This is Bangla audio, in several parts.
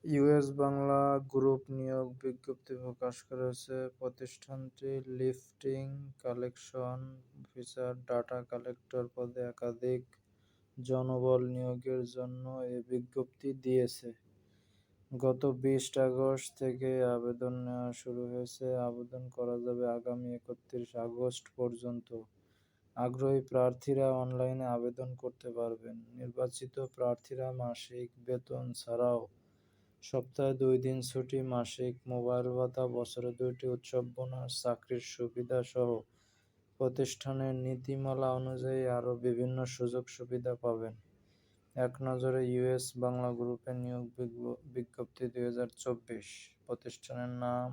ইউএস বাংলা গ্রুপ নিয়োগ বিজ্ঞপ্তি প্রকাশ করেছে। প্রতিষ্ঠানটি lifting collection officer, data collector পদে একাধিক জনবল নিয়োগের জন্য এ বিজ্ঞপ্তি দিয়েছে। গত ২০ আগস্ট থেকে আবেদন নেওয়া শুরু হয়েছে। আবেদন করা যাবে আগামী ৩১ আগস্ট পর্যন্ত। আগ্রহী প্রার্থীরা অনলাইনে আবেদন করতে পারবেন। নির্বাচিত প্রার্থীরা মাসিক বেতন ছাড়াও সপ্তাহে ২ দিন ছুটি, মাসিক মোবাইল ভাতা, বছরে ২টি উৎসব বোনাস, চাকরির সুবিধা সহ প্রতিষ্ঠানের নীতিমালা অনুযায়ী আরও বিভিন্ন সুযোগ সুবিধা পাবেন। এক নজরে ইউএস বাংলা গ্রুপের নিয়োগ বিজ্ঞপ্তি ২০২৪। প্রতিষ্ঠানের নাম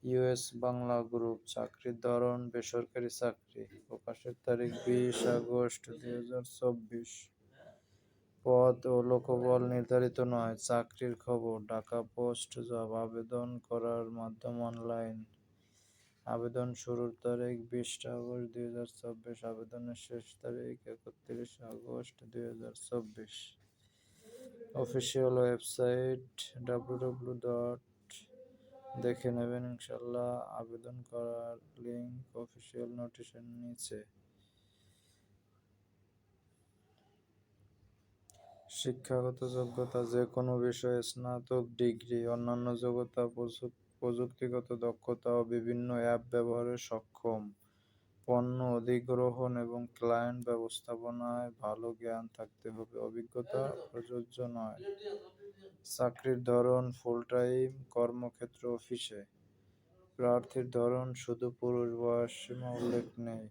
ইউএস বাংলা গ্রুপ। চাকরির ধরন বেসরকারি চাকরি। প্রকাশের তারিখ ২০ আগস্ট ২০২৪। পদ ও লোকবল নির্ধারিত নয়। চাকরির খবর ঢাকা পোস্ট জব। আবেদন করার মাধ্যম অনলাইন। আবেদন শুরুর তারিখ ২০ আগস্ট ২০২৪। আবেদনের শেষ তারিখ ৩১ আগস্ট ২০২৪। Official website www. দেখে নেবেন ইনশাল্লাহ। আবেদন করার লিঙ্ক অফিসিয়াল নোটিশের নিচে। শিক্ষাগত যোগ্যতা যে কোনো বিষয়ে স্নাতক ডিগ্রি, অন্যান্য যোগ্যতা প্রযুক্তিগত দক্ষতা ও বিভিন্ন অ্যাপ ব্যবহারে সক্ষম। পণ্য অধিগ্রহণ এবং ক্লায়েন্ট ব্যবস্থাপনায় ভালো জ্ঞান থাকতে হবে। অভিজ্ঞতা প্রযোজ্য নয়। চাকরির ধরন ফুল টাইম, কর্মক্ষেত্র অফিসে। প্রার্থীর ধরন শুধু পুরুষ, বয়সসীমা উল্লেখ নেই।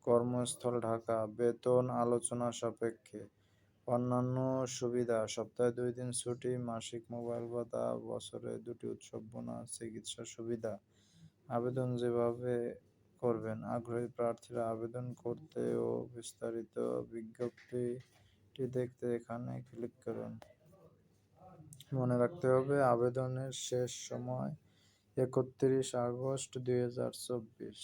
কর্মস্থল ঢাকা। বেতন আলোচনা সাপেক্ষে। অন্যান্য সুবিধা সপ্তাহে ২ দিন ছুটি, মাসিক মোবাইল ভাতা, বছরে ২টি উৎসব বোনাস, চিকিৎসা সুবিধা। আবেদন যেভাবে করবেন। আগ্রহী প্রার্থীরা আবেদন করতে ও বিস্তারিত বিজ্ঞপ্তিটি দেখতে এখানে ক্লিক করুন। মনে রাখতে হবে, আবেদনের শেষ সময় ৩১ আগস্ট ২০২৪।